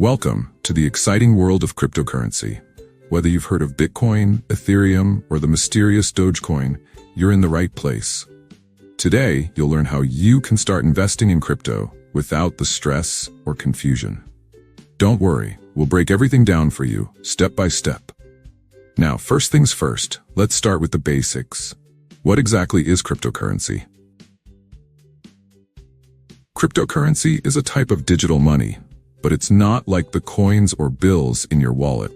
Welcome to the exciting world of cryptocurrency. Whether you've heard of Bitcoin, Ethereum, or the mysterious Dogecoin, you're in the right place. Today, you'll learn how you can start investing in crypto without the stress or confusion. Don't worry, we'll break everything down for you, step by step. Now, first things first, let's start with the basics. What exactly is cryptocurrency? Cryptocurrency is a type of digital money, but it's not like the coins or bills in your wallet.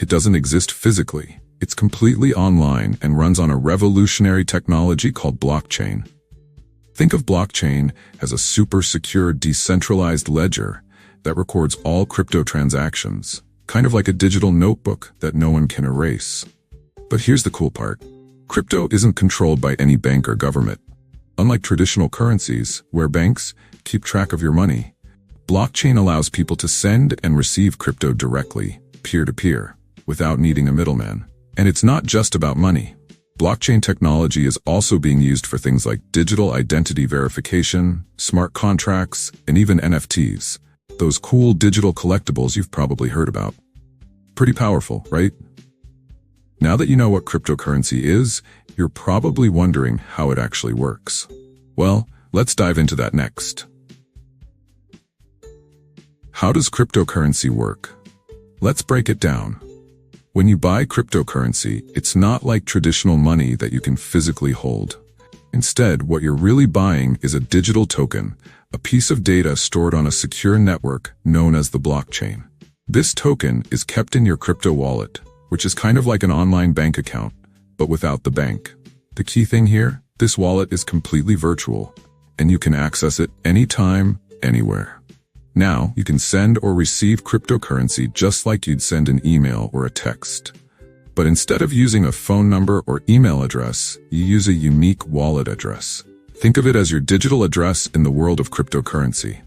It doesn't exist physically. It's completely online and runs on a revolutionary technology called blockchain. Think of blockchain as a super secure, decentralized ledger that records all crypto transactions, kind of like a digital notebook that no one can erase. But here's the cool part. Crypto isn't controlled by any bank or government. Unlike traditional currencies, where banks keep track of your money, blockchain allows people to send and receive crypto directly, peer-to-peer, without needing a middleman. And it's not just about money. Blockchain technology is also being used for things like digital identity verification, smart contracts, and even NFTs, those cool digital collectibles you've probably heard about. Pretty powerful, right? Now that you know what cryptocurrency is, you're probably wondering how it actually works. Well, let's dive into that next. How does cryptocurrency work? Let's break it down. When you buy cryptocurrency, it's not like traditional money that you can physically hold. Instead, what you're really buying is a digital token, a piece of data stored on a secure network known as the blockchain. This token is kept in your crypto wallet, which is kind of like an online bank account, but without the bank. The key thing here, this wallet is completely virtual, and you can access it anytime, anywhere. Now, you can send or receive cryptocurrency just like you'd send an email or a text. But instead of using a phone number or email address, you use a unique wallet address. Think of it as your digital address in the world of cryptocurrency.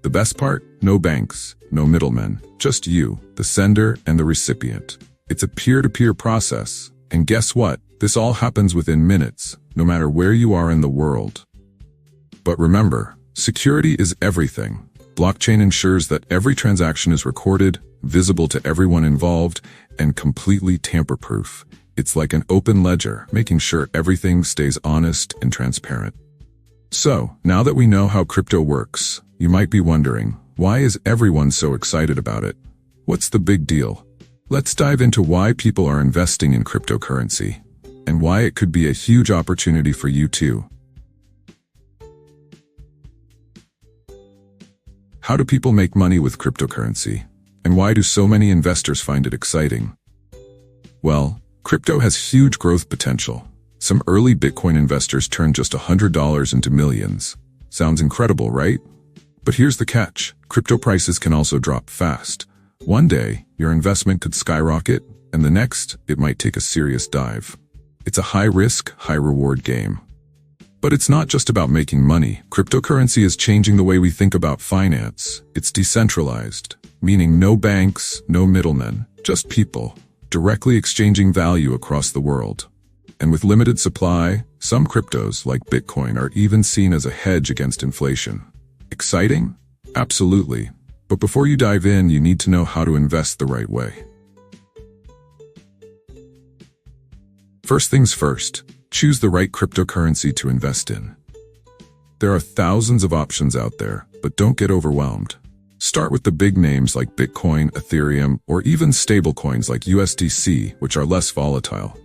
The best part? No banks, no middlemen, just you, the sender and the recipient. It's a peer-to-peer process. And guess what? This all happens within minutes, no matter where you are in the world. But remember, security is everything. Blockchain ensures that every transaction is recorded, visible to everyone involved, and completely tamper-proof. It's like an open ledger, making sure everything stays honest and transparent. So, now that we know how crypto works, you might be wondering, why is everyone so excited about it? What's the big deal? Let's dive into why people are investing in cryptocurrency, and why it could be a huge opportunity for you too. How do people make money with cryptocurrency? And why do so many investors find it exciting? Well, crypto has huge growth potential. Some early Bitcoin investors turned just $100 into millions. Sounds incredible, right? But here's the catch. Crypto prices can also drop fast. One day, your investment could skyrocket, and the next, it might take a serious dive. It's a high-risk, high-reward game. But it's not just about making money. Cryptocurrency is changing the way we think about finance. It's decentralized, meaning no banks, no middlemen, just people, directly exchanging value across the world. And with limited supply, some cryptos, like Bitcoin, are even seen as a hedge against inflation. Exciting? Absolutely. But before you dive in, you need to know how to invest the right way. First things first. Choose the right cryptocurrency to invest in. There are thousands of options out there, but don't get overwhelmed. Start with the big names like Bitcoin, Ethereum, or even stablecoins like USDC, which are less volatile.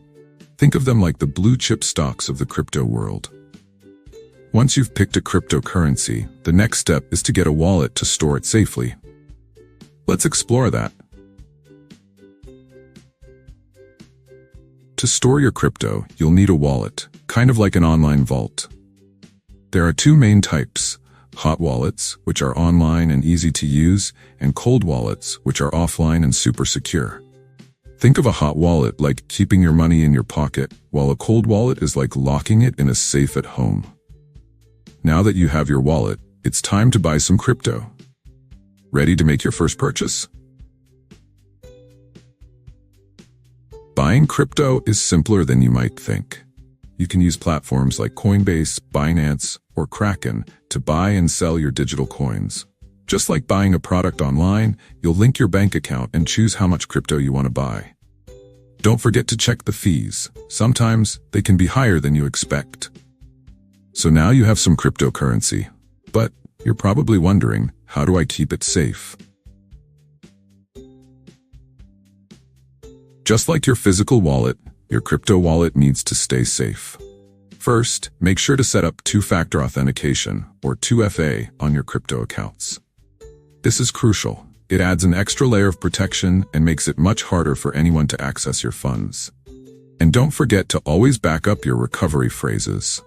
Think of them like the blue chip stocks of the crypto world. Once you've picked a cryptocurrency, the next step is to get a wallet to store it safely. Let's explore that. To store your crypto, you'll need a wallet, kind of like an online vault. There are two main types: hot wallets, which are online and easy to use, and cold wallets, which are offline and super secure. Think of a hot wallet like keeping your money in your pocket, while a cold wallet is like locking it in a safe at home. Now that you have your wallet, it's time to buy some crypto. Ready to make your first purchase? Buying crypto is simpler than you might think. You can use platforms like Coinbase, Binance, or Kraken to buy and sell your digital coins. Just like buying a product online, you'll link your bank account and choose how much crypto you want to buy. Don't forget to check the fees. Sometimes they can be higher than you expect. So now you have some cryptocurrency, but you're probably wondering, how do I keep it safe? Just like your physical wallet, your crypto wallet needs to stay safe. First, make sure to set up two-factor authentication, or 2FA, on your crypto accounts. This is crucial. It adds an extra layer of protection and makes it much harder for anyone to access your funds. And don't forget to always back up your recovery phrases.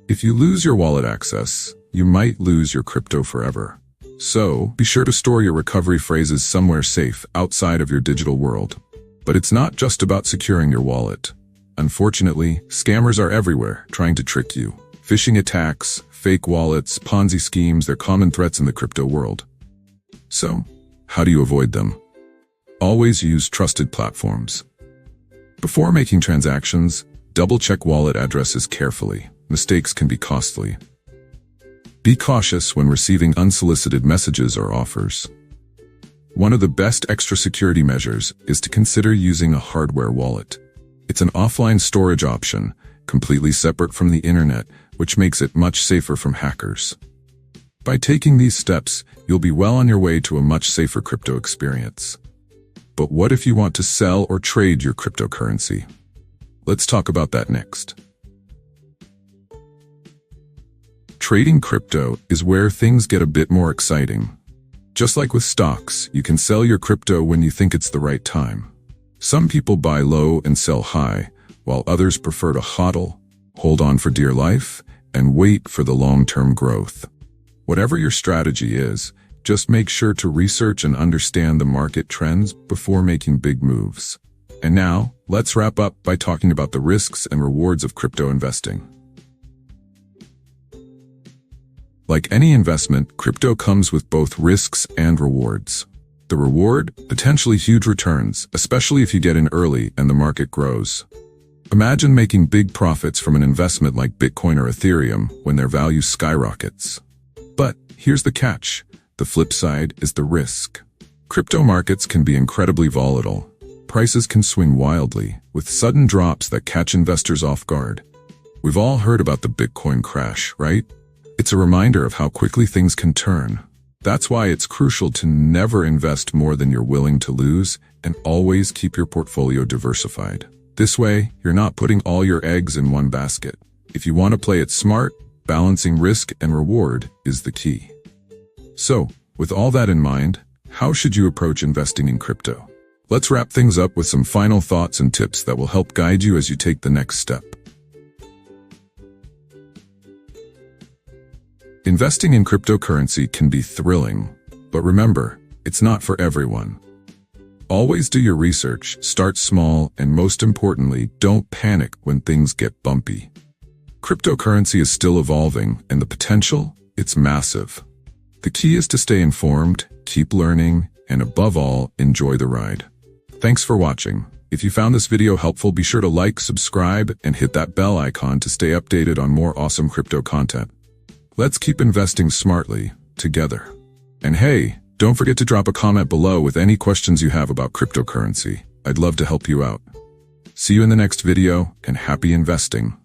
If you lose your wallet access, you might lose your crypto forever. So, be sure to store your recovery phrases somewhere safe outside of your digital world. But it's not just about securing your wallet. Unfortunately, scammers are everywhere trying to trick you. Phishing attacks, fake wallets, Ponzi schemes, they're common threats in the crypto world. So, how do you avoid them? Always use trusted platforms. Before making transactions, double-check wallet addresses carefully. Mistakes can be costly. Be cautious when receiving unsolicited messages or offers. One of the best extra security measures is to consider using a hardware wallet. It's an offline storage option, completely separate from the internet, which makes it much safer from hackers. By taking these steps, you'll be well on your way to a much safer crypto experience. But what if you want to sell or trade your cryptocurrency? Let's talk about that next. Trading crypto is where things get a bit more exciting. Just like with stocks, you can sell your crypto when you think it's the right time. Some people buy low and sell high, while others prefer to hodl, hold on for dear life, and wait for the long-term growth. Whatever your strategy is, just make sure to research and understand the market trends before making big moves. And now, let's wrap up by talking about the risks and rewards of crypto investing. Like any investment, crypto comes with both risks and rewards. The reward, potentially huge returns, especially if you get in early and the market grows. Imagine making big profits from an investment like Bitcoin or Ethereum when their value skyrockets. But here's the catch. The flip side is the risk. Crypto markets can be incredibly volatile. Prices can swing wildly, with sudden drops that catch investors off guard. We've all heard about the Bitcoin crash, right? It's a reminder of how quickly things can turn. That's why it's crucial to never invest more than you're willing to lose and always keep your portfolio diversified. This way, you're not putting all your eggs in one basket. If you want to play it smart, balancing risk and reward is the key. So, with all that in mind, how should you approach investing in crypto? Let's wrap things up with some final thoughts and tips that will help guide you as you take the next step. Investing in cryptocurrency can be thrilling, but remember, it's not for everyone. Always do your research, start small, and most importantly, don't panic when things get bumpy. Cryptocurrency is still evolving, and the potential, it's massive. The key is to stay informed, keep learning, and above all, enjoy the ride. Thanks for watching. If you found this video helpful, be sure to like, subscribe, and hit that bell icon to stay updated on more awesome crypto content. Let's keep investing smartly, together. And hey, don't forget to drop a comment below with any questions you have about cryptocurrency. I'd love to help you out. See you in the next video, and happy investing.